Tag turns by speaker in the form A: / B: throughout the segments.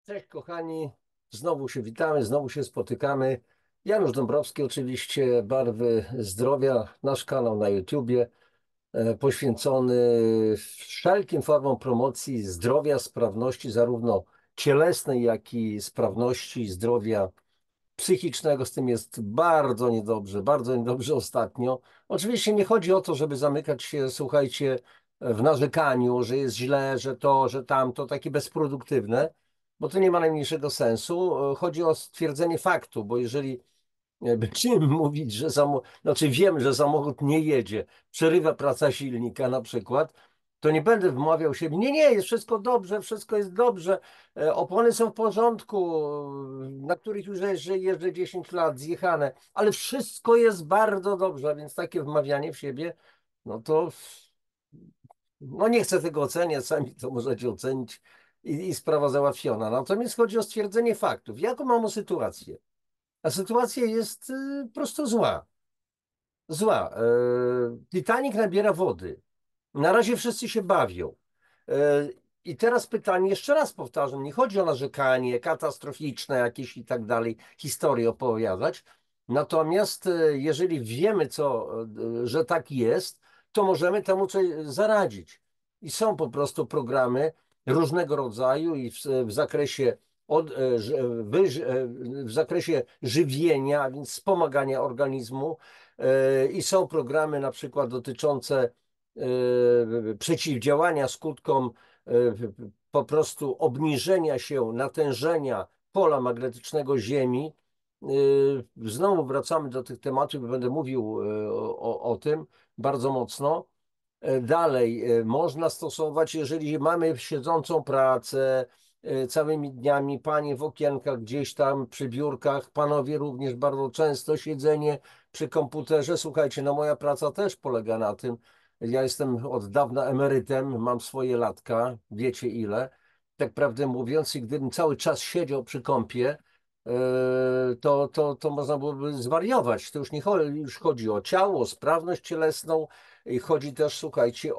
A: Cześć kochani, znowu się witamy, znowu się spotykamy. Janusz Dąbrowski, oczywiście Barwy Zdrowia, nasz kanał na YouTubie, poświęcony wszelkim formom promocji zdrowia, sprawności zarówno cielesnej, jak i sprawności zdrowia psychicznego. Z tym jest bardzo niedobrze ostatnio. Oczywiście nie chodzi o to, żeby zamykać się, słuchajcie, w narzekaniu, że jest źle, że to, że tamto, takie bezproduktywne, bo to nie ma najmniejszego sensu. Chodzi o stwierdzenie faktu, bo jeżeli będziemy mówić, że znaczy wiem, że samochód nie jedzie, przerywa praca silnika na przykład, to nie będę wmawiał się, nie, jest wszystko dobrze, wszystko jest dobrze, opony są w porządku, na których już jeżdżę 10 lat, zjechane, ale wszystko jest bardzo dobrze, a więc takie wmawianie w siebie, no to no nie chcę tego oceniać, sami to możecie ocenić i sprawa załatwiona. Natomiast chodzi o stwierdzenie faktów. Jaką mamy sytuację? A sytuacja jest prosto zła. Zła. Titanic nabiera wody. Na razie wszyscy się bawią. E, I teraz pytanie, jeszcze raz powtarzam, nie chodzi o narzekanie katastroficzne jakieś i tak dalej, historie opowiadać. Natomiast jeżeli wiemy, że tak jest, to możemy temu coś zaradzić. I są po prostu programy różnego rodzaju i w zakresie w zakresie żywienia, a więc wspomagania organizmu. I są programy na przykład dotyczące przeciwdziałania skutkom po prostu obniżenia się natężenia pola magnetycznego Ziemi. Znowu wracamy do tych tematów i będę mówił o tym bardzo mocno. Dalej, można stosować, jeżeli mamy siedzącą pracę całymi dniami, panie w okienkach gdzieś tam przy biurkach, panowie również bardzo często siedzenie przy komputerze. Słuchajcie, no moja praca też polega na tym. Ja jestem od dawna emerytem, mam swoje latka, wiecie ile. Tak prawdę mówiąc, i gdybym cały czas siedział przy kąpie, to można byłoby zwariować. To już nie chodzi, już chodzi o ciało, o sprawność cielesną, i chodzi też, słuchajcie,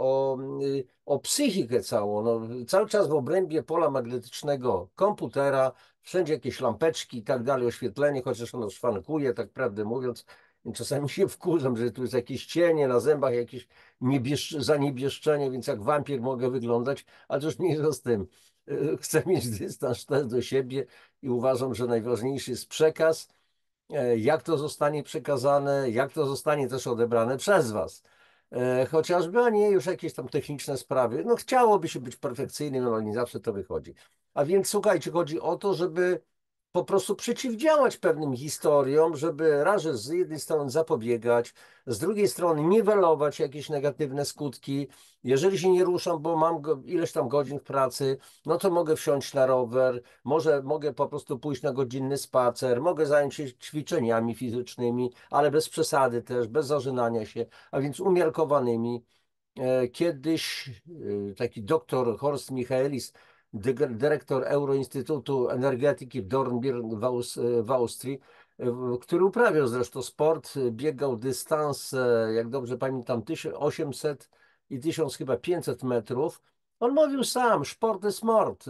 A: o psychikę całą. No, cały czas w obrębie pola magnetycznego komputera, wszędzie jakieś lampeczki i tak dalej, oświetlenie, chociaż ono szwankuje, tak prawdę mówiąc. I czasami się wkurzam, że tu jest jakieś cienie na zębach, jakieś zaniebieszczenie, więc jak wampir mogę wyglądać, ale to już mniejsza z tym. Chcę mieć dystans też do siebie i uważam, że najważniejszy jest przekaz, jak to zostanie przekazane, jak to zostanie też odebrane przez was. Chociażby, a nie już jakieś tam techniczne sprawy. No chciałoby się być perfekcyjnym, ale nie zawsze to wychodzi. A więc słuchajcie, chodzi o to, żeby po prostu przeciwdziałać pewnym historiom, żeby raz, że z jednej strony zapobiegać, z drugiej strony niwelować jakieś negatywne skutki. Jeżeli się nie ruszam, bo mam ileś tam godzin w pracy, no to mogę wsiąść na rower, mogę po prostu pójść na godzinny spacer, mogę zająć się ćwiczeniami fizycznymi, ale bez przesady też, bez zażynania się, a więc umiarkowanymi. Kiedyś taki doktor Horst Michaelis, dyrektor Euroinstytutu Energetyki w Dornbirn w Austrii, który uprawiał zresztą sport, biegał dystans, jak dobrze pamiętam, 1800 i 1000 chyba 500 metrów. On mówił sam, sport jest mord,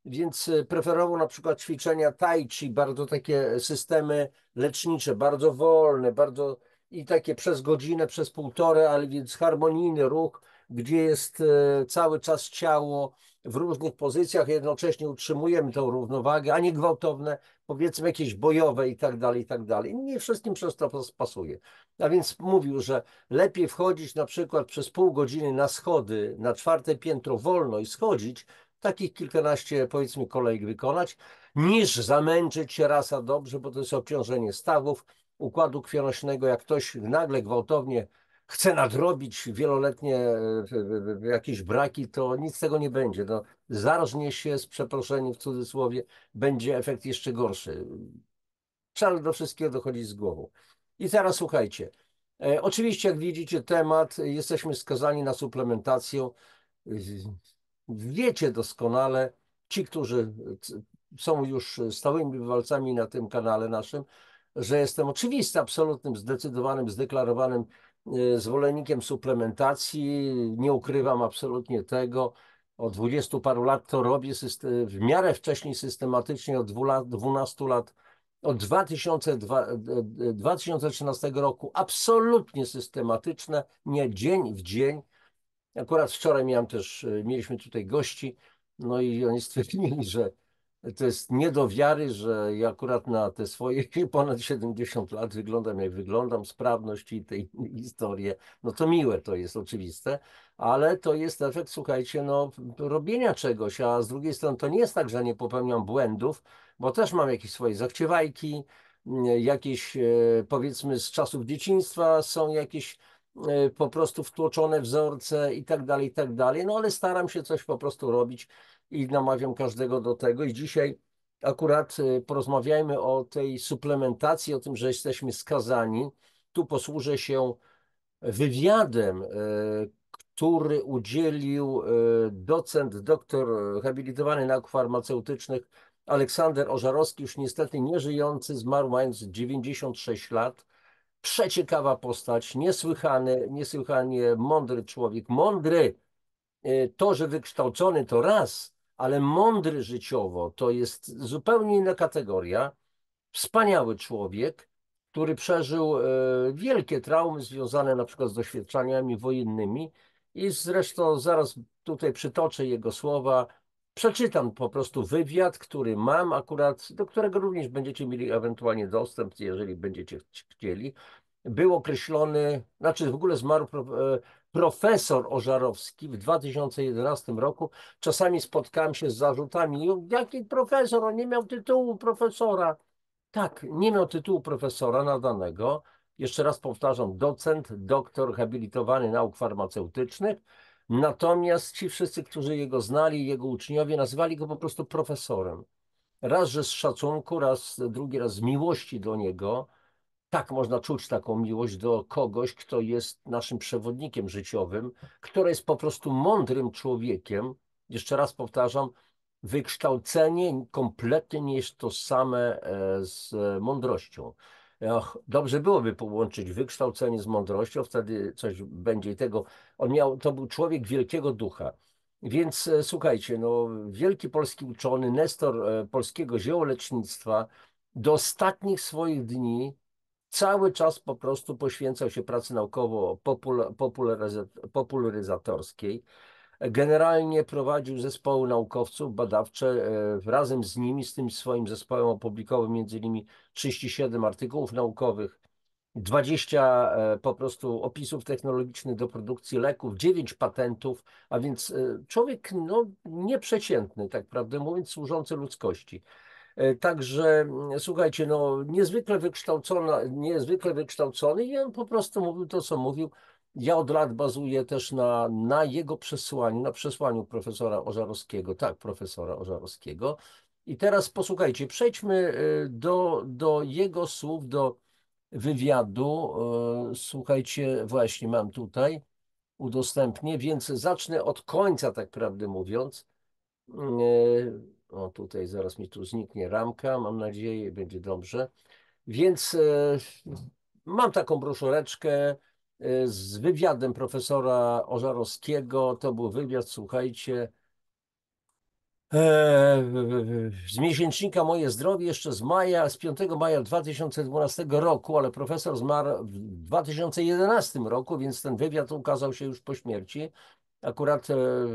A: więc preferował na przykład ćwiczenia tai chi, bardzo takie systemy lecznicze, bardzo wolne, bardzo i takie przez godzinę, przez półtorej, ale więc harmonijny ruch, gdzie jest cały czas ciało w różnych pozycjach, jednocześnie utrzymujemy tą równowagę, a nie gwałtowne, powiedzmy jakieś bojowe i tak dalej, i tak dalej. Nie wszystkim przez to pasuje. A więc mówił, że lepiej wchodzić na przykład przez pół godziny na schody, na czwarte piętro wolno i schodzić, takich kilkanaście powiedzmy kolejek wykonać, niż zamęczyć się raz a dobrze, bo to jest obciążenie stawów, układu krwionośnego, jak ktoś nagle gwałtownie chce nadrobić wieloletnie jakieś braki, to nic z tego nie będzie. No, zarżnie się z przeproszeniem w cudzysłowie, będzie efekt jeszcze gorszy. Trzeba do wszystkiego dochodzić z głową. I teraz słuchajcie. Oczywiście, jak widzicie, temat, jesteśmy skazani na suplementację. Wiecie doskonale, ci, którzy są już stałymi bywalcami na tym kanale naszym, że jestem oczywiście absolutnym, zdecydowanym, zdeklarowanym zwolennikiem suplementacji. Nie ukrywam absolutnie tego. od 20 paru lat to robię w miarę wcześniej systematycznie, od 12 lat, od 2013 roku, absolutnie systematyczne, nie dzień w dzień. Akurat wczoraj mieliśmy tutaj gości, no i oni stwierdzili, że to jest nie do wiary, że ja akurat na te swoje ponad 70 lat wyglądam jak wyglądam, sprawność i te inne historie. No to miłe to jest oczywiste, ale to jest efekt, słuchajcie, no robienia czegoś, a z drugiej strony to nie jest tak, że nie popełniam błędów, bo też mam jakieś swoje zachciewajki, jakieś powiedzmy z czasów dzieciństwa są jakieś po prostu wtłoczone wzorce i tak dalej, no ale staram się coś po prostu robić i namawiam każdego do tego. I dzisiaj akurat porozmawiajmy o tej suplementacji, o tym, że jesteśmy skazani. Tu posłużę się wywiadem, który udzielił docent, doktor habilitowany nauk farmaceutycznych Aleksander Ożarowski, już niestety nieżyjący, zmarł mając 96 lat. Przeciekawa postać, niesłychanie mądry człowiek. Mądry, to, że wykształcony to raz, ale mądry życiowo to jest zupełnie inna kategoria. Wspaniały człowiek, który przeżył wielkie traumy związane na przykład z doświadczeniami wojennymi i zresztą zaraz tutaj przytoczę jego słowa. Przeczytam po prostu wywiad, który mam akurat, do którego również będziecie mieli ewentualnie dostęp, jeżeli będziecie chcieli. Był określony, znaczy w ogóle zmarł profesor Ożarowski w 2011 roku. Czasami spotkałem się z zarzutami, jaki profesor, on nie miał tytułu profesora. Tak, nie miał tytułu profesora nadanego. Jeszcze raz powtarzam, docent, doktor habilitowany nauk farmaceutycznych. Natomiast ci wszyscy, którzy jego znali, jego uczniowie, nazywali go po prostu profesorem. Raz, że z szacunku, drugi raz z miłości do niego. Tak, można czuć taką miłość do kogoś, kto jest naszym przewodnikiem życiowym, który jest po prostu mądrym człowiekiem. Jeszcze raz powtarzam, wykształcenie kompletnie nie jest tożsame z mądrością. Dobrze byłoby połączyć wykształcenie z mądrością, wtedy coś będzie tego. To był człowiek wielkiego ducha. Więc słuchajcie, no, wielki polski uczony, nestor polskiego ziołolecznictwa, do ostatnich swoich dni cały czas po prostu poświęcał się pracy naukowo-popularyzatorskiej. Generalnie prowadził zespoły naukowców badawcze. Razem z nimi, z tym swoim zespołem opublikował między innymi 37 artykułów naukowych, 20 po prostu opisów technologicznych do produkcji leków, 9 patentów, a więc człowiek no, nieprzeciętny, tak prawdę mówiąc, służący ludzkości. Także słuchajcie, no niezwykle wykształcony i on po prostu mówił to, co mówił. Ja od lat bazuję też na jego przesłaniu, na przesłaniu profesora Ożarowskiego, tak, profesora Ożarowskiego. I teraz posłuchajcie, przejdźmy do jego słów, do wywiadu. Słuchajcie, właśnie mam tutaj, udostępnię, więc zacznę od końca, tak prawdę mówiąc. O, tutaj zaraz mi tu zniknie ramka, mam nadzieję, będzie dobrze. Więc mam taką broszureczkę z wywiadem profesora Ożarowskiego. To był wywiad, słuchajcie, z miesięcznika Moje Zdrowie jeszcze z 5 maja 2012 roku, ale profesor zmarł w 2011 roku, więc ten wywiad ukazał się już po śmierci. Akurat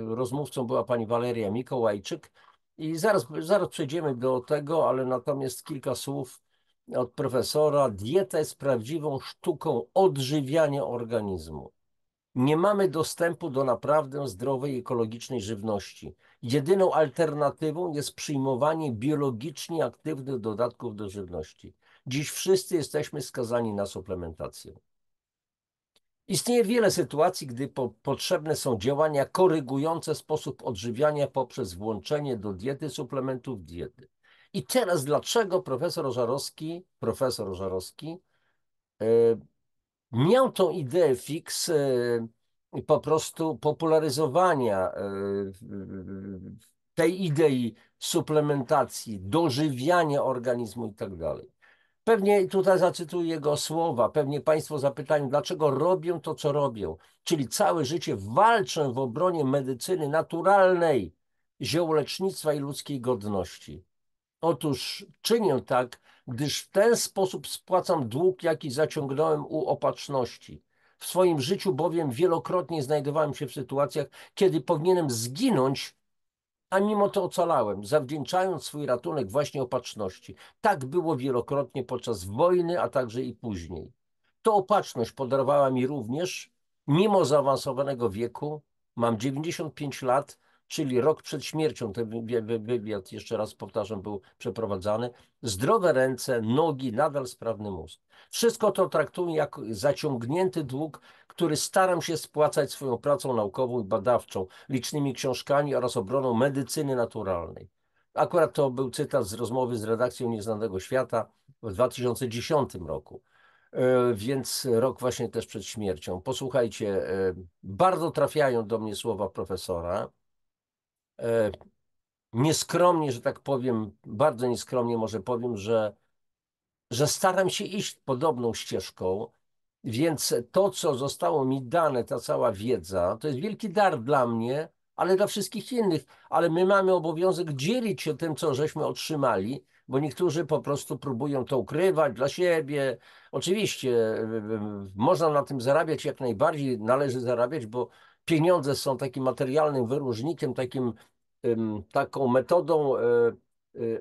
A: rozmówcą była pani Waleria Mikołajczyk i zaraz przejdziemy do tego, ale natomiast kilka słów od profesora. Dieta jest prawdziwą sztuką odżywiania organizmu. Nie mamy dostępu do naprawdę zdrowej, ekologicznej żywności. Jedyną alternatywą jest przyjmowanie biologicznie aktywnych dodatków do żywności. Dziś wszyscy jesteśmy skazani na suplementację. Istnieje wiele sytuacji, gdy potrzebne są działania korygujące sposób odżywiania poprzez włączenie do diety suplementów diety. I teraz dlaczego profesor Ożarowski e, miał tą ideę fix po prostu popularyzowania tej idei suplementacji, dożywiania organizmu i tak dalej. Pewnie tutaj zacytuję jego słowa, pewnie Państwo zapytają, dlaczego robią to, co robią. Czyli całe życie walczę w obronie medycyny naturalnej, ziołolecznictwa i ludzkiej godności. Otóż czynię tak, gdyż w ten sposób spłacam dług, jaki zaciągnąłem u Opatrzności. W swoim życiu bowiem wielokrotnie znajdowałem się w sytuacjach, kiedy powinienem zginąć, a mimo to ocalałem, zawdzięczając swój ratunek właśnie Opatrzności. Tak było wielokrotnie podczas wojny, a także i później. To Opatrzność podarowała mi również, mimo zaawansowanego wieku, mam 95 lat, czyli rok przed śmiercią, ten wywiad, jeszcze raz powtarzam, był przeprowadzany, zdrowe ręce, nogi, nadal sprawny mózg. Wszystko to traktuję jako zaciągnięty dług, który staram się spłacać swoją pracą naukową i badawczą, licznymi książkami oraz obroną medycyny naturalnej. Akurat to był cytat z rozmowy z redakcją Nieznanego Świata w 2010 roku. Więc rok właśnie też przed śmiercią. Posłuchajcie, bardzo trafiają do mnie słowa profesora. E, Nieskromnie, że tak powiem, bardzo nieskromnie może powiem, że staram się iść podobną ścieżką, więc to, co zostało mi dane, ta cała wiedza, to jest wielki dar dla mnie, ale dla wszystkich innych. Ale my mamy obowiązek dzielić się tym, co żeśmy otrzymali, bo niektórzy po prostu próbują to ukrywać dla siebie. Oczywiście można na tym zarabiać, jak najbardziej należy zarabiać, bo pieniądze są takim materialnym wyróżnikiem, taką metodą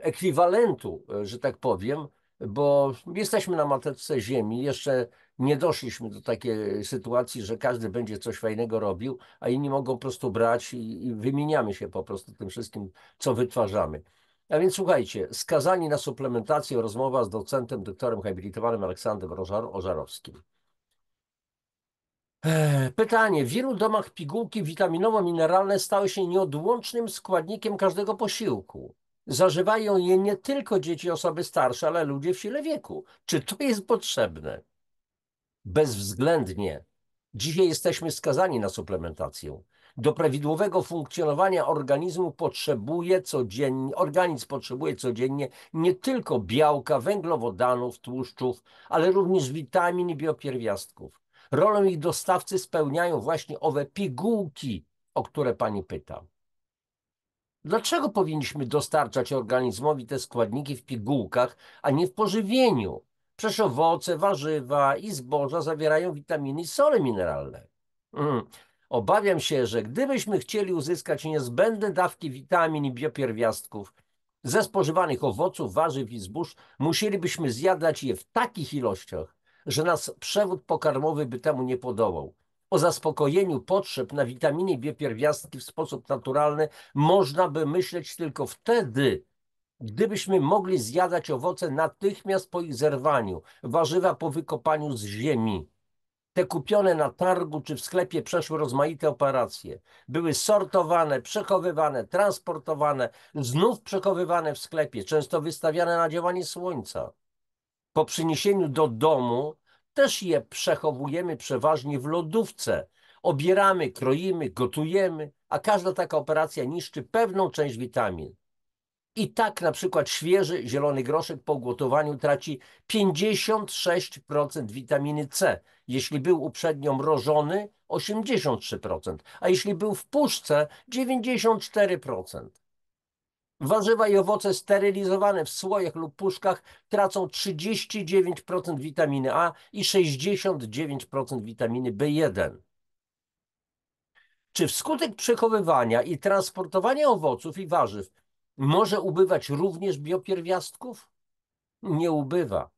A: ekwiwalentu, że tak powiem, bo jesteśmy na matce Ziemi, jeszcze nie doszliśmy do takiej sytuacji, że każdy będzie coś fajnego robił, a inni mogą po prostu brać i wymieniamy się po prostu tym wszystkim, co wytwarzamy. A więc słuchajcie, skazani na suplementację, rozmowa z docentem, doktorem habilitowanym Aleksandrem Ożarowskim. Pytanie. W wielu domach pigułki witaminowo-mineralne stały się nieodłącznym składnikiem każdego posiłku. Zażywają je nie tylko dzieci i osoby starsze, ale ludzie w sile wieku. Czy to jest potrzebne? Bezwzględnie. Dzisiaj jesteśmy skazani na suplementację. Do prawidłowego funkcjonowania organizm potrzebuje codziennie nie tylko białka, węglowodanów, tłuszczów, ale również witamin i biopierwiastków. Rolę ich dostawcy spełniają właśnie owe pigułki, o które pani pyta. Dlaczego powinniśmy dostarczać organizmowi te składniki w pigułkach, a nie w pożywieniu? Przecież owoce, warzywa i zboża zawierają witaminy i sole mineralne. Obawiam się, że gdybyśmy chcieli uzyskać niezbędne dawki witamin i biopierwiastków ze spożywanych owoców, warzyw i zbóż, musielibyśmy zjadać je w takich ilościach, że nas przewód pokarmowy by temu nie podołał. O zaspokojeniu potrzeb na witaminy i biopierwiastki w sposób naturalny można by myśleć tylko wtedy, gdybyśmy mogli zjadać owoce natychmiast po ich zerwaniu, warzywa po wykopaniu z ziemi. Te kupione na targu czy w sklepie przeszły rozmaite operacje. Były sortowane, przechowywane, transportowane, znów przechowywane w sklepie, często wystawiane na działanie słońca. Po przyniesieniu do domu też je przechowujemy przeważnie w lodówce. Obieramy, kroimy, gotujemy, a każda taka operacja niszczy pewną część witamin. I tak na przykład świeży zielony groszek po ugotowaniu traci 56% witaminy C. Jeśli był uprzednio mrożony, 83%, a jeśli był w puszce, 94%. Warzywa i owoce sterylizowane w słojach lub puszkach tracą 39% witaminy A i 69% witaminy B1. Czy wskutek przechowywania i transportowania owoców i warzyw może ubywać również biopierwiastków? Nie ubywa,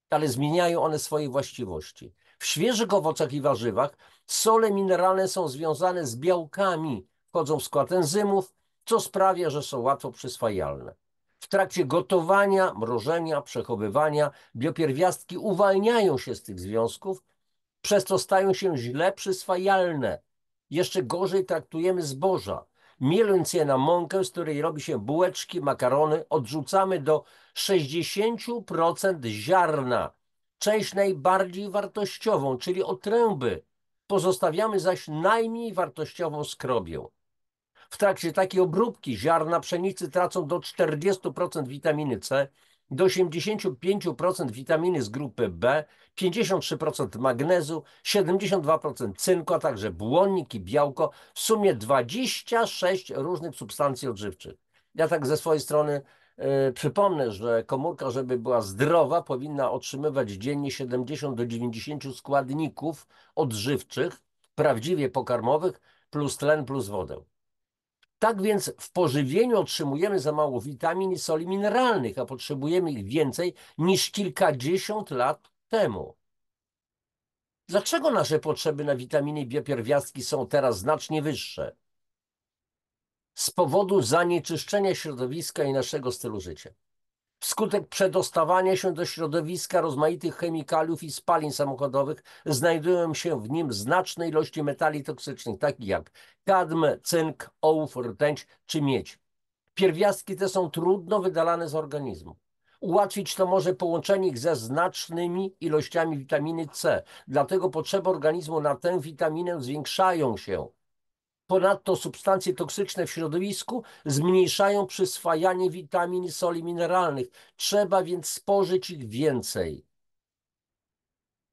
A: ale zmieniają one swoje właściwości. W świeżych owocach i warzywach sole mineralne są związane z białkami, wchodzą w skład enzymów, co sprawia, że są łatwo przyswajalne. W trakcie gotowania, mrożenia, przechowywania biopierwiastki uwalniają się z tych związków, przez to stają się źle przyswajalne. Jeszcze gorzej traktujemy zboża. Mieląc je na mąkę, z której robi się bułeczki, makarony, odrzucamy do 60% ziarna, część najbardziej wartościową, czyli otręby. Pozostawiamy zaś najmniej wartościową skrobię. W trakcie takiej obróbki ziarna pszenicy tracą do 40% witaminy C, do 85% witaminy z grupy B, 53% magnezu, 72% cynku, a także błonnik i białko, w sumie 26 różnych substancji odżywczych. Ja tak ze swojej strony przypomnę, że komórka, żeby była zdrowa, powinna otrzymywać dziennie 70 do 90 składników odżywczych, prawdziwie pokarmowych, plus tlen, plus wodę. Tak więc w pożywieniu otrzymujemy za mało witamin i soli mineralnych, a potrzebujemy ich więcej niż kilkadziesiąt lat temu. Dlaczego nasze potrzeby na witaminy i biopierwiastki są teraz znacznie wyższe? Z powodu zanieczyszczenia środowiska i naszego stylu życia. Wskutek przedostawania się do środowiska rozmaitych chemikaliów i spalin samochodowych znajdują się w nim znaczne ilości metali toksycznych, takich jak kadm, cynk, ołów, rtęć czy miedź. Pierwiastki te są trudno wydalane z organizmu. Ułatwić to może połączenie ich ze znacznymi ilościami witaminy C. Dlatego potrzeby organizmu na tę witaminę zwiększają się. Ponadto substancje toksyczne w środowisku zmniejszają przyswajanie witamin i soli mineralnych. Trzeba więc spożyć ich więcej.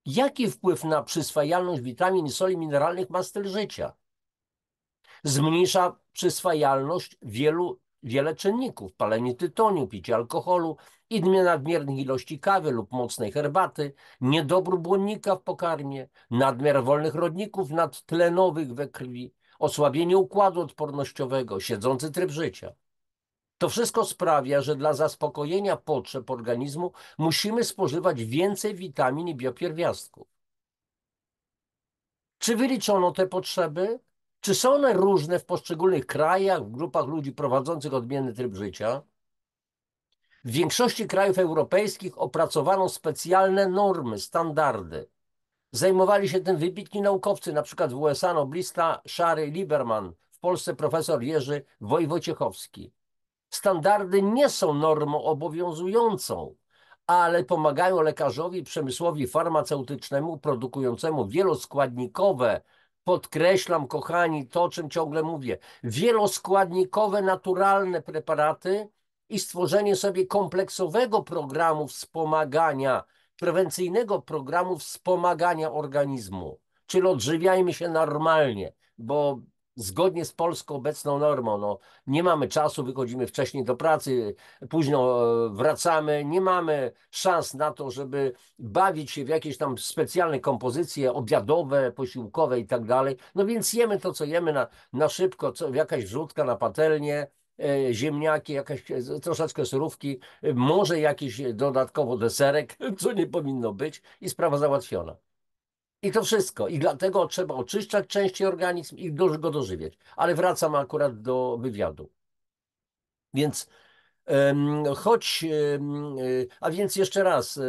A: Jaki wpływ na przyswajalność witamin i soli mineralnych ma styl życia? Zmniejsza przyswajalność wiele czynników: palenie tytoniu, picie alkoholu, nadmiernych ilości kawy lub mocnej herbaty, niedobór błonnika w pokarmie, nadmiar wolnych rodników nadtlenowych we krwi, osłabienie układu odpornościowego, siedzący tryb życia. To wszystko sprawia, że dla zaspokojenia potrzeb organizmu musimy spożywać więcej witamin i biopierwiastków. Czy wyliczono te potrzeby? Czy są one różne w poszczególnych krajach, w grupach ludzi prowadzących odmienny tryb życia? W większości krajów europejskich opracowano specjalne normy, standardy. Zajmowali się tym wybitni naukowcy, na przykład w USA noblista Shary Lieberman, w Polsce profesor Jerzy Wojciechowski. Standardy nie są normą obowiązującą, ale pomagają lekarzowi, przemysłowi farmaceutycznemu produkującemu wieloskładnikowe, podkreślam, kochani, to, o czym ciągle mówię, wieloskładnikowe, naturalne preparaty i stworzenie sobie kompleksowego programu wspomagania, prewencyjnego programu wspomagania organizmu. Czyli odżywiajmy się normalnie, bo zgodnie z polską obecną normą, no, nie mamy czasu, wychodzimy wcześniej do pracy, późno wracamy, nie mamy szans na to, żeby bawić się w jakieś tam specjalne kompozycje obiadowe, posiłkowe i tak dalej. No więc jemy to, co jemy na szybko, jakaś wrzutka na patelnię, ziemniaki, jakaś troszeczkę surówki, może jakiś dodatkowo deserek, co nie powinno być, i sprawa załatwiona. I to wszystko. I dlatego trzeba oczyszczać częściej organizm i go dożywiać. Ale wracam akurat do wywiadu. Więc a więc jeszcze raz,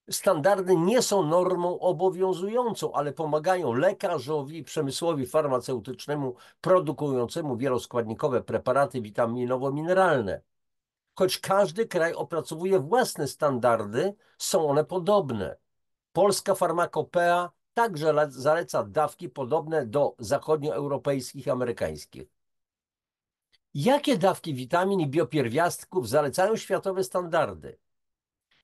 A: standardy nie są normą obowiązującą, ale pomagają lekarzowi i przemysłowi farmaceutycznemu produkującemu wieloskładnikowe preparaty witaminowo-mineralne. Choć każdy kraj opracowuje własne standardy, są one podobne. Polska farmakopea także zaleca dawki podobne do zachodnioeuropejskich i amerykańskich. Jakie dawki witamin i biopierwiastków zalecają światowe standardy?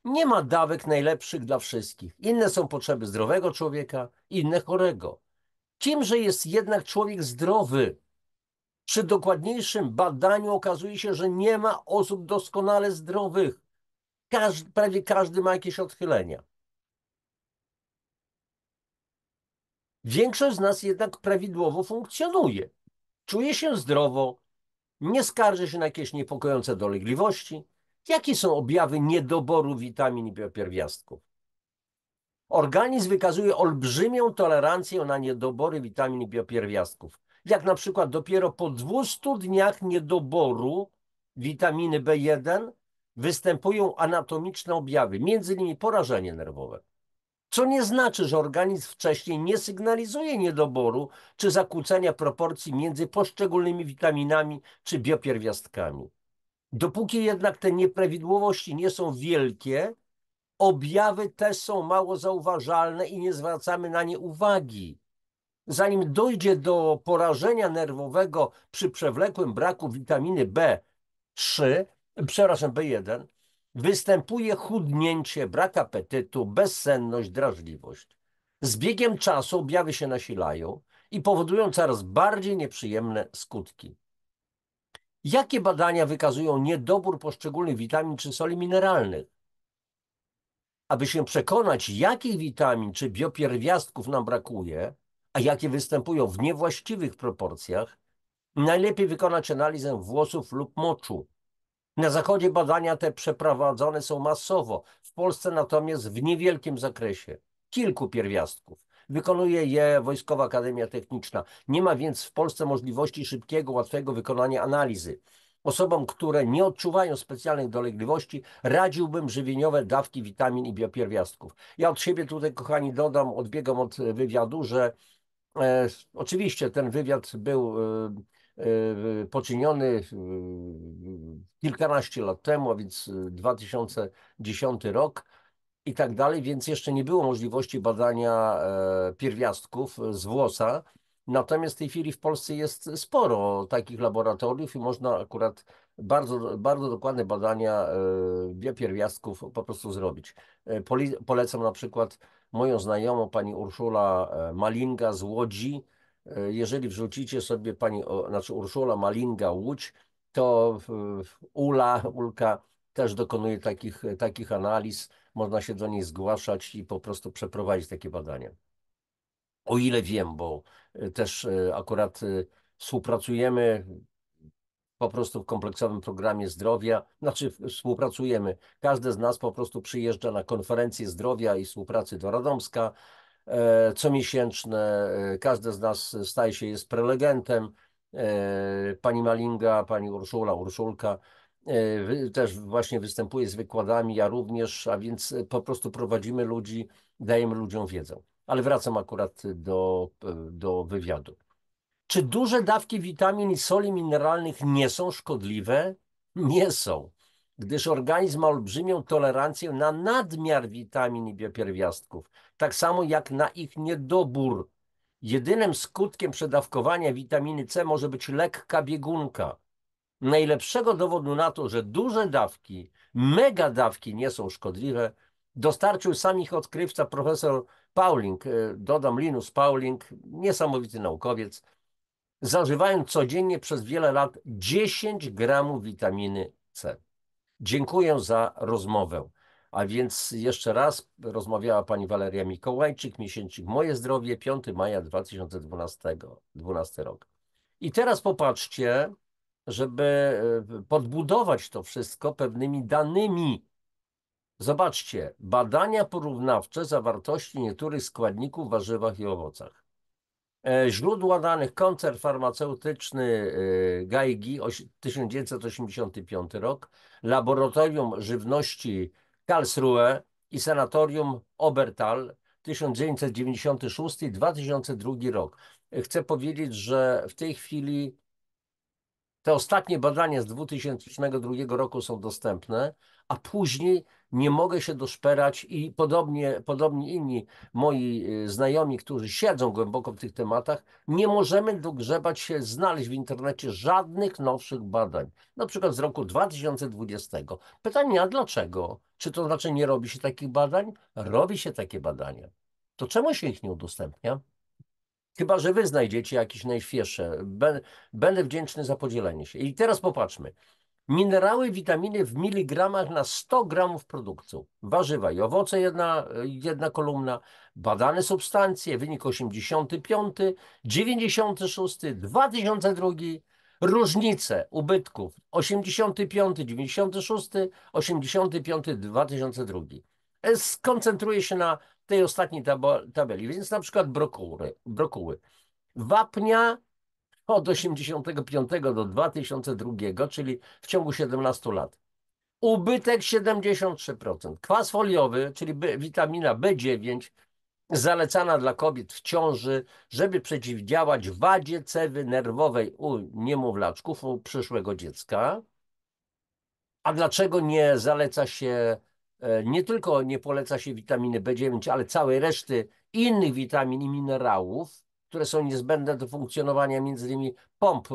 A: Nie ma dawek najlepszych dla wszystkich. Inne są potrzeby zdrowego człowieka, inne chorego. Kimże jest jednak człowiek zdrowy? Przy dokładniejszym badaniu okazuje się, że nie ma osób doskonale zdrowych. Prawie każdy ma jakieś odchylenia. Większość z nas jednak prawidłowo funkcjonuje. Czuje się zdrowo, nie skarży się na jakieś niepokojące dolegliwości. Jakie są objawy niedoboru witamin i biopierwiastków? Organizm wykazuje olbrzymią tolerancję na niedobory witamin i biopierwiastków. Jak na przykład dopiero po 200 dniach niedoboru witaminy B1 występują anatomiczne objawy, między innymi porażenie nerwowe. Co nie znaczy, że organizm wcześniej nie sygnalizuje niedoboru czy zakłócenia proporcji między poszczególnymi witaminami czy biopierwiastkami. Dopóki jednak te nieprawidłowości nie są wielkie, objawy te są mało zauważalne i nie zwracamy na nie uwagi. Zanim dojdzie do porażenia nerwowego przy przewlekłym braku witaminy B1, Występuje chudnięcie, brak apetytu, bezsenność, drażliwość. Z biegiem czasu objawy się nasilają i powodują coraz bardziej nieprzyjemne skutki. Jakie badania wykazują niedobór poszczególnych witamin czy soli mineralnych? Aby się przekonać, jakich witamin czy biopierwiastków nam brakuje, a jakie występują w niewłaściwych proporcjach, najlepiej wykonać analizę włosów lub moczu. Na Zachodzie badania te przeprowadzone są masowo, w Polsce natomiast w niewielkim zakresie. Kilku pierwiastków. Wykonuje je Wojskowa Akademia Techniczna. Nie ma więc w Polsce możliwości szybkiego, łatwego wykonania analizy. Osobom, które nie odczuwają specjalnych dolegliwości, radziłbym żywieniowe dawki witamin i biopierwiastków. Ja od siebie tutaj, kochani, dodam, odbiegam od wywiadu, że oczywiście ten wywiad był poczyniony kilkanaście lat temu, a więc 2010 rok i tak dalej, więc jeszcze nie było możliwości badania pierwiastków z włosa. Natomiast w tej chwili w Polsce jest sporo takich laboratoriów i można akurat bardzo, bardzo dokładne badania biopierwiastków po prostu zrobić. Polecam na przykład moją znajomą, pani Urszula Malinga z Łodzi. Jeżeli wrzucicie sobie znaczy Urszula Malinga Łódź, to Ulka też dokonuje takich analiz. Można się do niej zgłaszać i po prostu przeprowadzić takie badania. O ile wiem, bo też akurat współpracujemy po prostu w kompleksowym programie zdrowia, znaczy współpracujemy. Każdy z nas po prostu przyjeżdża na konferencję zdrowia i współpracy do Radomska comiesięczne. Każdy z nas staje się, jest prelegentem. Pani Malinga, pani Urszulka też właśnie występuje z wykładami, ja również, a więc po prostu prowadzimy ludzi, dajemy ludziom wiedzę. Ale wracam akurat do wywiadu. Czy duże dawki witamin i soli mineralnych nie są szkodliwe? Nie są, gdyż organizm ma olbrzymią tolerancję na nadmiar witamin i biopierwiastków, tak samo jak na ich niedobór. Jedynym skutkiem przedawkowania witaminy C może być lekka biegunka. Najlepszego dowodu na to, że duże dawki, mega dawki nie są szkodliwe, dostarczył sam ich odkrywca profesor Pauling, dodam Linus Pauling, niesamowity naukowiec, zażywając codziennie przez wiele lat 10 gramów witaminy C. Dziękuję za rozmowę. A więc jeszcze raz rozmawiała pani Waleria Mikołajczyk, miesięcznik Moje Zdrowie, 5 maja 2012 rok. I teraz popatrzcie, żeby podbudować to wszystko pewnymi danymi. Zobaczcie, badania porównawcze zawartości niektórych składników w warzywach i owocach. Źródła danych: koncern farmaceutyczny Geigy, 1985 rok, Laboratorium Żywności Karlsruhe i Sanatorium Obertal, 1996 i 2002 rok. Chcę powiedzieć, że w tej chwili te ostatnie badania z 2002 roku są dostępne, a później nie mogę się doszperać i podobnie inni moi znajomi, którzy siedzą głęboko w tych tematach, nie możemy dogrzebać się, znaleźć w internecie żadnych nowszych badań, na przykład z roku 2020. Pytanie, a dlaczego? Czy to znaczy nie robi się takich badań? Robi się takie badania. To czemu się ich nie udostępnia? Chyba że wy znajdziecie jakieś najświeższe. Będę wdzięczny za podzielenie się. I teraz popatrzmy. Minerały, witaminy w miligramach na 100 gramów produktu. Warzywa i owoce, jedna kolumna. Badane substancje, wynik 85, 96, 2002. Różnice ubytków 85, 96, 85, 2002. Skoncentruję się na tej ostatniej tabeli, więc na przykład brokuły. Wapnia od 85 do 2002, czyli w ciągu 17 lat. Ubytek 73%. Kwas foliowy, czyli witamina B9, zalecana dla kobiet w ciąży, żeby przeciwdziałać wadzie cewy nerwowej u niemowlaczków, u przyszłego dziecka. A dlaczego nie zaleca się, nie tylko nie poleca się witaminy B9, ale całej reszty innych witamin i minerałów? które są niezbędne do funkcjonowania między innymi pomp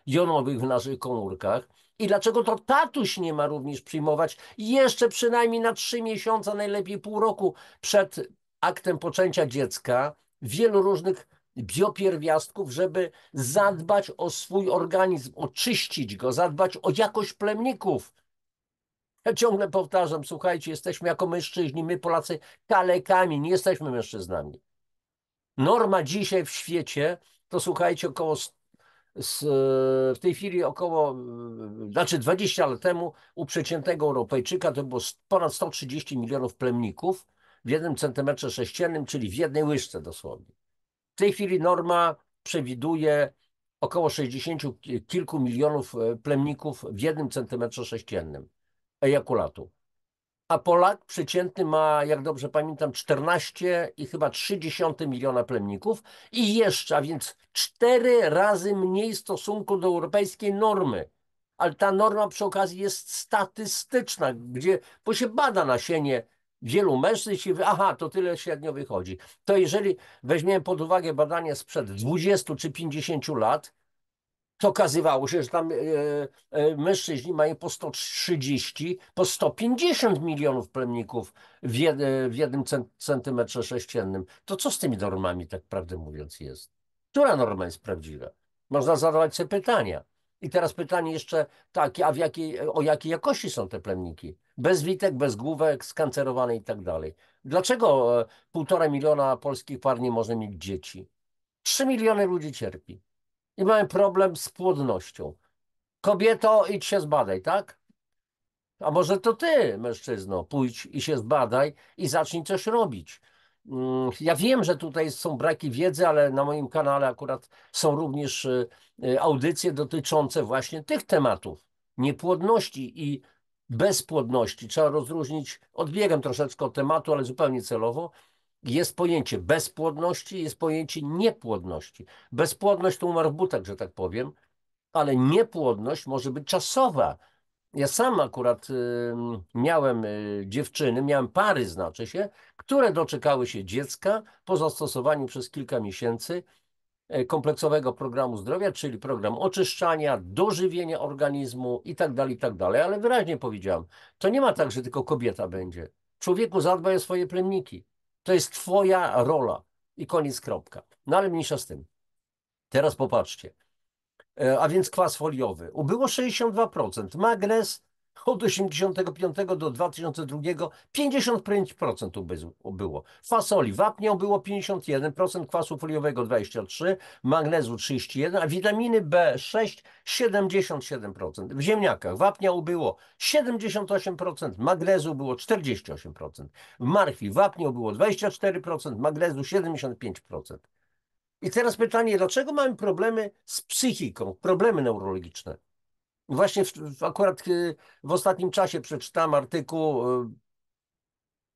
A: jonowych w naszych komórkach. I dlaczego to tatuś nie ma również przyjmować jeszcze przynajmniej na 3 miesiące, najlepiej pół roku przed aktem poczęcia dziecka wielu różnych biopierwiastków, żeby zadbać o swój organizm, oczyścić go, zadbać o jakość plemników. Ja ciągle powtarzam, słuchajcie, jesteśmy jako mężczyźni, my Polacy kalekami, nie jesteśmy mężczyznami. Norma dzisiaj w świecie to słuchajcie, w tej chwili znaczy 20 lat temu u przeciętnego Europejczyka to było ponad 130 milionów plemników w 1 cm², czyli w jednej łyżce dosłownie. W tej chwili norma przewiduje około 60 kilku milionów plemników w 1 cm² ejakulatu. A Polak przeciętny ma, jak dobrze pamiętam, 14 i chyba 0,3 miliona plemników i jeszcze, a więc 4 razy mniej w stosunku do europejskiej normy. Ale ta norma przy okazji jest statystyczna, bo się bada nasienie wielu mężczyzn i aha, to tyle średnio wychodzi. To jeżeli weźmiemy pod uwagę badania sprzed 20 czy 50 lat, to okazywało się, że tam mężczyźni mają po 130, po 150 milionów plemników w 1 cm². To co z tymi normami, tak prawdę mówiąc, jest? Która norma jest prawdziwa? Można zadawać sobie pytania. I teraz pytanie jeszcze takie, a o jakiej jakości są te plemniki? Bez witek, bez główek, skancerowane i tak dalej. Dlaczego 1,5 miliona polskich par nie może mieć dzieci? 3 miliony ludzi cierpi. I mamy problem z płodnością. Kobieto, idź się zbadaj, tak? A może to ty, mężczyzno, pójdź i się zbadaj i zacznij coś robić. Ja wiem, że tutaj są braki wiedzy, ale na moim kanale akurat są również audycje dotyczące właśnie tych tematów. Niepłodności i bezpłodności. Trzeba rozróżnić, odbiegam troszeczkę od tematu, ale zupełnie celowo. Jest pojęcie bezpłodności, jest pojęcie niepłodności. Bezpłodność to umarł w butach, że tak powiem, ale niepłodność może być czasowa. Ja sam akurat miałem dziewczyny, miałem pary, znaczy się, które doczekały się dziecka po zastosowaniu przez kilka miesięcy kompleksowego programu zdrowia, czyli program oczyszczania, dożywienia organizmu i tak dalej. Ale wyraźnie powiedziałem, to nie ma tak, że tylko kobieta będzie. Człowieku, zadbaj o swoje plemniki. To jest twoja rola. I koniec, kropka. No ale mniejsza z tym. Teraz popatrzcie. A więc kwas foliowy. Ubyło 62%. Magnez od 85 do 2002 55% ubyło. Fasoli wapnia ubyło 51%, kwasu foliowego 23%, magnezu 31%, a witaminy B6 77%. W ziemniakach wapnia ubyło 78%, magnezu było 48%. W marchwi wapnia ubyło 24%, magnezu 75%. I teraz pytanie, dlaczego mamy problemy z psychiką, problemy neurologiczne? Właśnie akurat w ostatnim czasie przeczytałem artykuł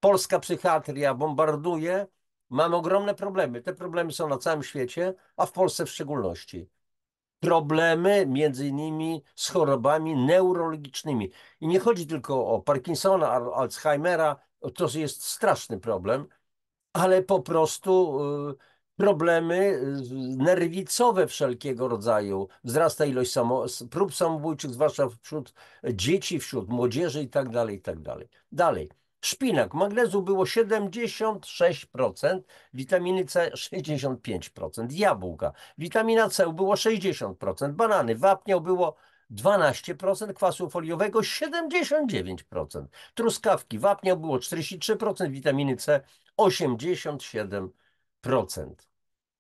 A: Polska psychiatria bombarduje, mamy ogromne problemy. Te problemy są na całym świecie, a w Polsce w szczególności. Problemy między innymi z chorobami neurologicznymi. I nie chodzi tylko o Parkinsona, Alzheimera, to jest straszny problem, ale po prostu problemy nerwicowe wszelkiego rodzaju. Wzrasta ilość prób samobójczych, zwłaszcza wśród dzieci, wśród młodzieży i tak dalej, i tak dalej. Dalej. Szpinak, magnezu było 76%, witaminy C 65%, jabłka, witamina C było 60%, banany, wapniał było 12%, kwasu foliowego 79%, truskawki, wapniał było 43%, witaminy C 87%.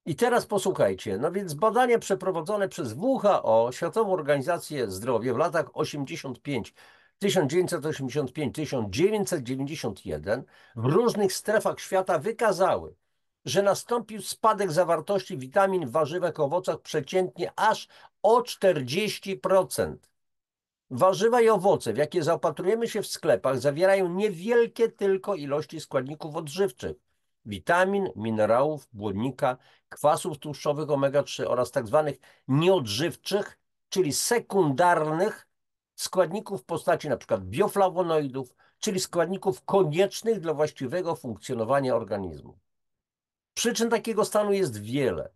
A: I teraz posłuchajcie, no więc badania przeprowadzone przez WHO, Światową Organizację Zdrowia w latach 1991 w różnych strefach świata wykazały, że nastąpił spadek zawartości witamin w warzywach, owocach przeciętnie aż o 40%. Warzywa i owoce, w jakie zaopatrujemy się w sklepach, zawierają niewielkie tylko ilości składników odżywczych, witamin, minerałów, błonnika, kwasów tłuszczowych omega-3 oraz tak zwanych nieodżywczych, czyli sekundarnych składników w postaci np. bioflawonoidów, czyli składników koniecznych dla właściwego funkcjonowania organizmu. Przyczyn takiego stanu jest wiele.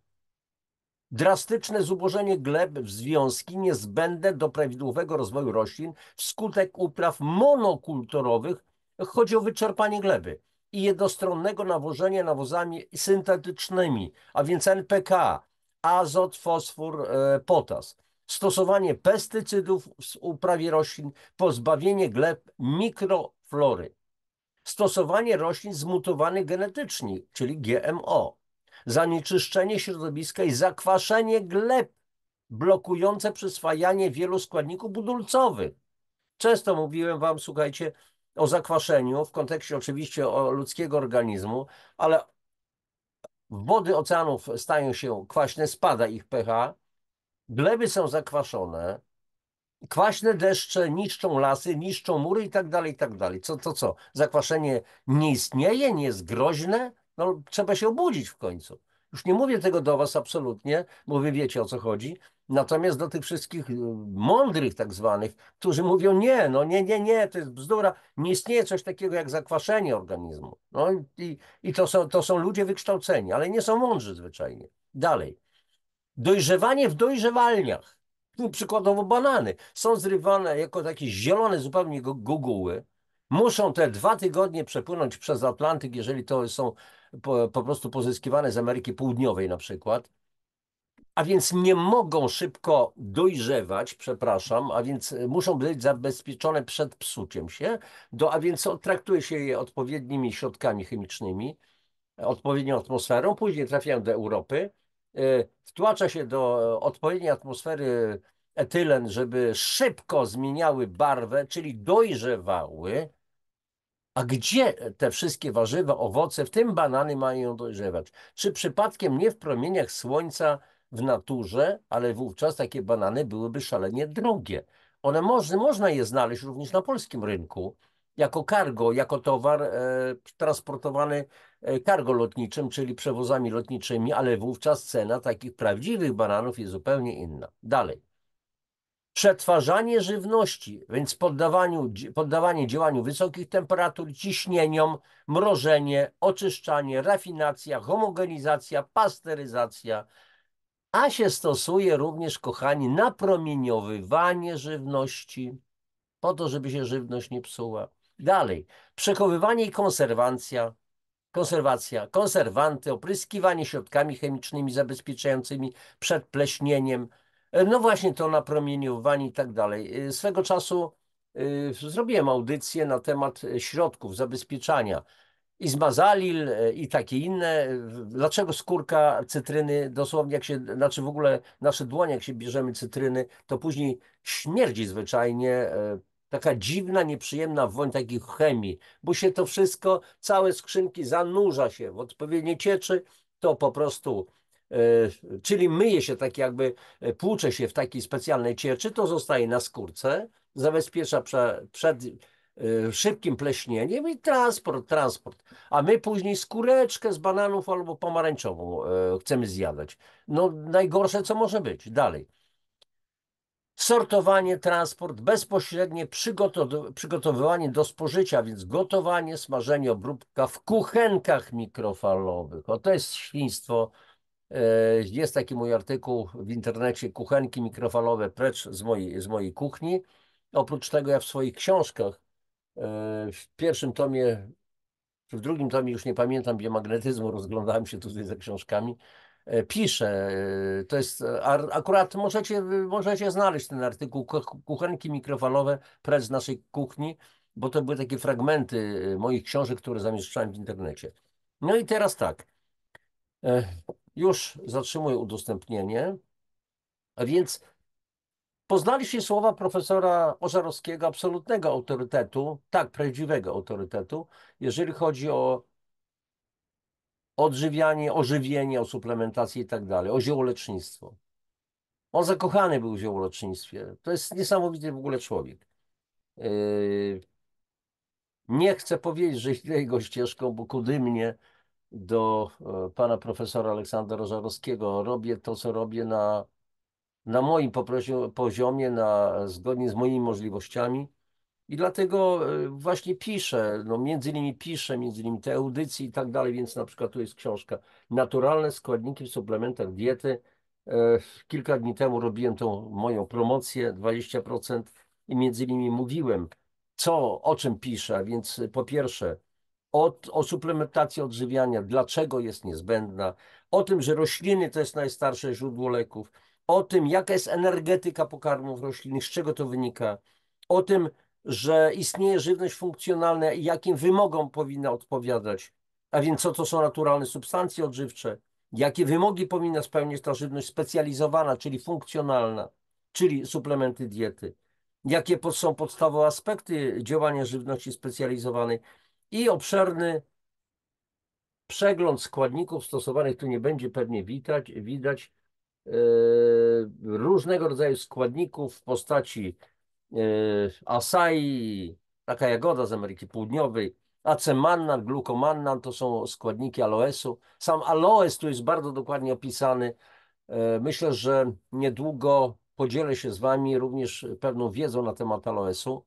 A: Drastyczne zubożenie gleb w związki niezbędne do prawidłowego rozwoju roślin wskutek upraw monokulturowych. Chodzi o wyczerpanie gleby i jednostronnego nawożenia nawozami syntetycznymi, a więc NPK, azot, fosfor, potas. Stosowanie pestycydów w uprawie roślin, pozbawienie gleb mikroflory. Stosowanie roślin zmutowanych genetycznie, czyli GMO, zanieczyszczenie środowiska i zakwaszenie gleb blokujące przyswajanie wielu składników budulcowych. Często mówiłem wam, słuchajcie, o zakwaszeniu w kontekście oczywiście o ludzkiego organizmu, ale wody oceanów stają się kwaśne, spada ich pH, gleby są zakwaszone, kwaśne deszcze niszczą lasy, niszczą mury i tak dalej, i tak dalej. Co? Zakwaszenie nie istnieje, nie jest groźne? No, trzeba się obudzić w końcu. Już nie mówię tego do was absolutnie, bo wy wiecie, o co chodzi. Natomiast do tych wszystkich mądrych tak zwanych, którzy mówią nie, no nie, to jest bzdura, nie istnieje coś takiego jak zakwaszenie organizmu. No i to są ludzie wykształceni, ale nie są mądrzy zwyczajnie. Dalej. Dojrzewanie w dojrzewalniach. Przykładowo banany są zrywane jako takie zielone zupełnie guguły. Muszą te 2 tygodnie przepłynąć przez Atlantyk, jeżeli to są po prostu pozyskiwane z Ameryki Południowej na przykład. A więc nie mogą szybko dojrzewać, przepraszam, a więc muszą być zabezpieczone przed psuciem się, a więc traktuje się je odpowiednimi środkami chemicznymi, odpowiednią atmosferą, później trafiają do Europy, wtłacza się do odpowiedniej atmosfery etylen, żeby szybko zmieniały barwę, czyli dojrzewały. A gdzie te wszystkie warzywa, owoce, w tym banany, mają dojrzewać? Czy przypadkiem nie w promieniach słońca w naturze, ale wówczas takie banany byłyby szalenie drogie. Można je znaleźć również na polskim rynku jako cargo, jako towar transportowany cargo lotniczym, czyli przewozami lotniczymi, ale wówczas cena takich prawdziwych bananów jest zupełnie inna. Dalej. Przetwarzanie żywności, więc poddawanie działaniu wysokich temperatur, ciśnieniom, mrożenie, oczyszczanie, rafinacja, homogenizacja, pasteryzacja, a się stosuje również, kochani, napromieniowywanie żywności, po to, żeby się żywność nie psuła. Dalej, przechowywanie i konserwacja, konserwanty, opryskiwanie środkami chemicznymi zabezpieczającymi przed pleśnieniem, no właśnie to napromieniowanie i tak dalej. Swego czasu zrobiłem audycję na temat środków zabezpieczania. Izmazalil i takie inne. Dlaczego skórka cytryny, dosłownie znaczy w ogóle nasze dłonie, jak się bierzemy cytryny, to później śmierdzi zwyczajnie. Taka dziwna, nieprzyjemna woń takiej chemii, bo się to wszystko, całe skrzynki zanurza się w odpowiedniej cieczy, to po prostu, czyli myje się tak jakby, płucze się w takiej specjalnej cieczy, to zostaje na skórce, zabezpiecza przed szybkim pleśnieniem i transport. A my później skóreczkę z bananów albo pomarańczową chcemy zjadać. No najgorsze, co może być. Dalej. Sortowanie, transport, bezpośrednie przygotowywanie do spożycia, więc gotowanie, smażenie, obróbka w kuchenkach mikrofalowych. O, to jest świństwo. Jest taki mój artykuł w internecie, kuchenki mikrofalowe precz z mojej kuchni. Oprócz tego ja w swoich książkach, w pierwszym tomie, czy w drugim tomie, już nie pamiętam, biomagnetyzmu, rozglądałem się tutaj za książkami, piszę, to jest, akurat możecie znaleźć ten artykuł, kuchenki mikrofalowe precz z naszej kuchni, bo to były takie fragmenty moich książek, które zamieszczałem w internecie. No i teraz tak, już zatrzymuję udostępnienie, a więc poznaliście słowa profesora Ożarowskiego, absolutnego autorytetu, tak, prawdziwego autorytetu, jeżeli chodzi o odżywianie, o żywienie, o suplementację i tak dalej, o ziołolecznictwo. On zakochany był w ziołolecznictwie. To jest niesamowity w ogóle człowiek. Nie chcę powiedzieć, że idę jego ścieżką, bo kudy mnie do pana profesora Aleksandra Ożarowskiego. Robię to, co robię na moim poziomie, zgodnie z moimi możliwościami. I dlatego właśnie piszę, no między innymi te audycje i tak dalej, więc na przykład tu jest książka Naturalne składniki w suplementach diety. Kilka dni temu robiłem tą moją promocję 20% i między innymi mówiłem, o czym piszę, a więc po pierwsze o suplementacji odżywiania, dlaczego jest niezbędna, o tym, że rośliny to jest najstarsze źródło leków, o tym, jaka jest energetyka pokarmów roślinnych, z czego to wynika, o tym, że istnieje żywność funkcjonalna i jakim wymogom powinna odpowiadać, a więc co to są naturalne substancje odżywcze, jakie wymogi powinna spełniać ta żywność specjalizowana, czyli funkcjonalna, czyli suplementy diety, jakie są podstawowe aspekty działania żywności specjalizowanej i obszerny przegląd składników stosowanych. Tu nie będzie pewnie widać różnego rodzaju składników w postaci acai, taka jagoda z Ameryki Południowej, acemannan, glucomannan to są składniki aloesu. Sam aloes tu jest bardzo dokładnie opisany. Myślę, że niedługo podzielę się z Wami również pewną wiedzą na temat aloesu,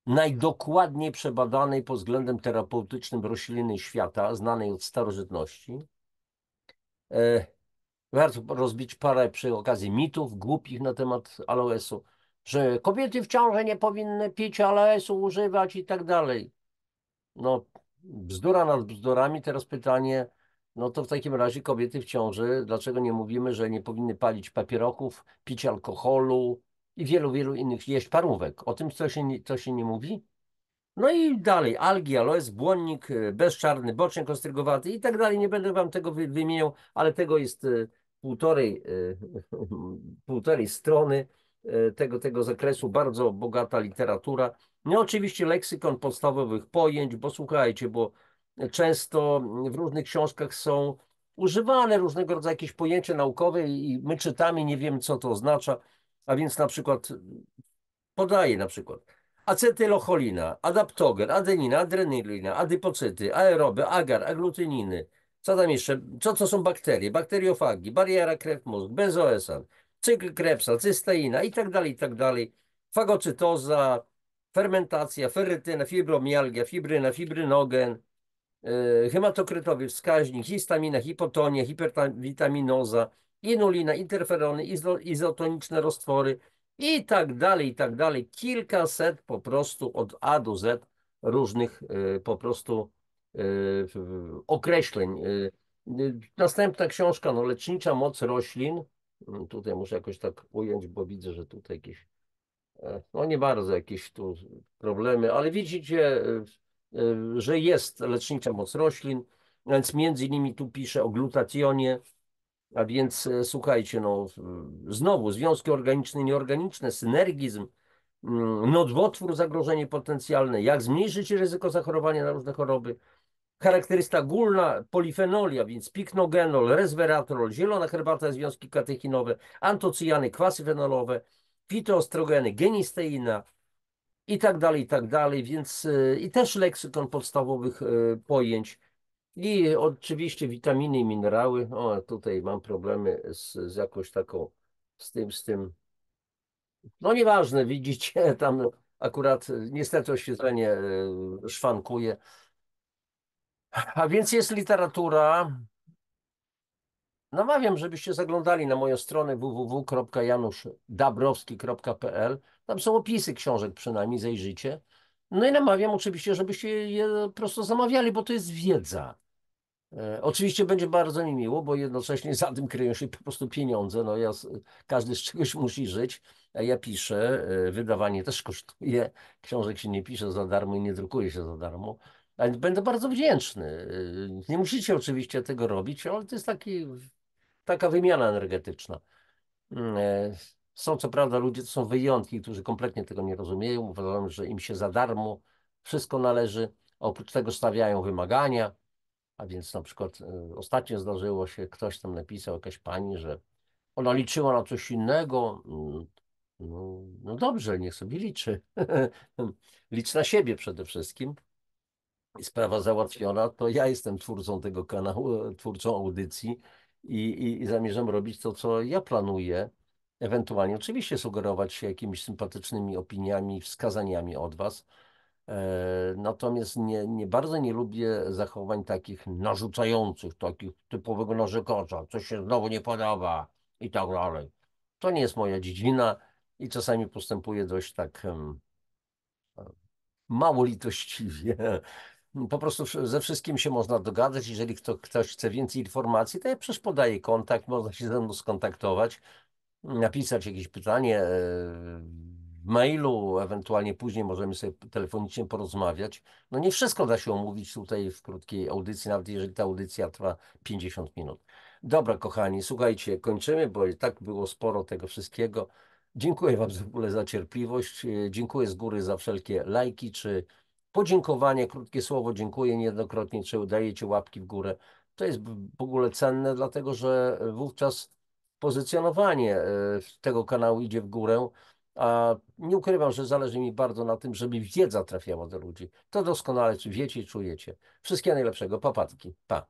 A: najdokładniej przebadanej pod względem terapeutycznym rośliny świata, znanej od starożytności. E, Warto rozbić parę przy okazji mitów głupich na temat aloesu, że kobiety w ciąży nie powinny pić aloesu, używać i tak dalej. No, bzdura nad bzdurami. Teraz pytanie, no to w takim razie kobiety w ciąży, dlaczego nie mówimy, że nie powinny palić papierosów, pić alkoholu i wielu innych, jeść parówek? O tym to się nie mówi? No i dalej, algi, aloes, błonnik, bezczarny, boczek ostrygowaty i tak dalej. Nie będę wam tego wymieniał, ale tego jest półtorej, półtorej strony tego zakresu, bardzo bogata literatura. No oczywiście leksykon podstawowych pojęć, bo słuchajcie, bo często w różnych książkach są używane różnego rodzaju jakieś pojęcia naukowe i my czytamy, nie wiemy co to oznacza, a więc na przykład podaje na przykład acetylocholina, adaptogen, adenina, adrenalina, adypocyty, aeroby, agar, aglutininy. Co tam jeszcze? Co to są bakterie? Bakteriofagi, bariera krew-mózg, benzoesan, cykl Krebsa, cysteina i tak dalej, i tak dalej. Fagocytoza, fermentacja, ferytyna, fibromialgia, fibryna, fibrynogen, hematokrytowy wskaźnik, histamina, hipotonia, hiperwitaminoza, inulina, interferony, izotoniczne roztwory i tak dalej, i tak dalej. Kilkaset po prostu od A do Z różnych po prostu określeń. Następna książka, no, Lecznicza moc roślin. Tutaj muszę jakoś tak ująć, bo widzę, że tutaj jakieś no nie bardzo jakieś tu problemy, ale widzicie, że jest lecznicza moc roślin, więc między innymi tu pisze o glutationie, a więc słuchajcie, no znowu związki organiczne, nieorganiczne, synergizm, nowotwór, zagrożenie potencjalne, jak zmniejszyć ryzyko zachorowania na różne choroby, charakterystyka ogólna polifenoli, a więc piknogenol, resveratrol, zielona herbata, związki katechinowe, antocyjany, kwasy fenolowe, fitoostrogeny, genisteina i tak dalej, więc i też leksykon podstawowych pojęć i oczywiście witaminy i minerały. O, tutaj mam problemy z jakąś taką, z tym, no nieważne, widzicie, tam akurat niestety oświetlenie szwankuje. A więc jest literatura. Namawiam, żebyście zaglądali na moją stronę www.januszdabrowski.pl. Tam są opisy książek, przynajmniej zajrzyjcie. No i namawiam oczywiście, żebyście je prosto zamawiali, bo to jest wiedza. Oczywiście będzie bardzo mi miło, bo jednocześnie za tym kryją się po prostu pieniądze. No każdy z czegoś musi żyć, a ja piszę, wydawanie też kosztuje, książek się nie pisze za darmo i nie drukuje się za darmo. Ale będę bardzo wdzięczny. Nie musicie oczywiście tego robić, ale to jest taka wymiana energetyczna. Są co prawda ludzie, to są wyjątki, którzy kompletnie tego nie rozumieją, uważają, że im się za darmo wszystko należy, oprócz tego stawiają wymagania, a więc na przykład ostatnio zdarzyło się, ktoś tam napisał, jakaś pani, że ona liczyła na coś innego. No dobrze, niech sobie liczy. Licz na siebie przede wszystkim. I sprawa załatwiona, to ja jestem twórcą tego kanału, twórcą audycji i zamierzam robić to, co ja planuję. Ewentualnie oczywiście sugerować się jakimiś sympatycznymi opiniami, wskazaniami od Was. Natomiast bardzo nie lubię zachowań takich narzucających, takich typowego narzekacza, coś się znowu nie podoba. i tak dalej. To nie jest moja dziedzina i czasami postępuję dość tak mało litościwie. Po prostu ze wszystkim się można dogadać. Jeżeli ktoś chce więcej informacji, to ja przecież podaję kontakt, można się ze mną skontaktować, napisać jakieś pytanie w mailu, ewentualnie później możemy sobie telefonicznie porozmawiać. No nie wszystko da się omówić tutaj w krótkiej audycji, nawet jeżeli ta audycja trwa 50 minut. Dobra, kochani, słuchajcie, kończymy, bo i tak było sporo tego wszystkiego. Dziękuję Wam w ogóle za cierpliwość. Dziękuję z góry za wszelkie lajki czy podziękowanie, krótkie słowo dziękuję niejednokrotnie, czy dajecie łapki w górę. To jest w ogóle cenne, dlatego że wówczas pozycjonowanie tego kanału idzie w górę, a nie ukrywam, że zależy mi bardzo na tym, żeby wiedza trafiała do ludzi. To doskonale czy wiecie i czujecie. Wszystkiego najlepszego. Papatki. Pa.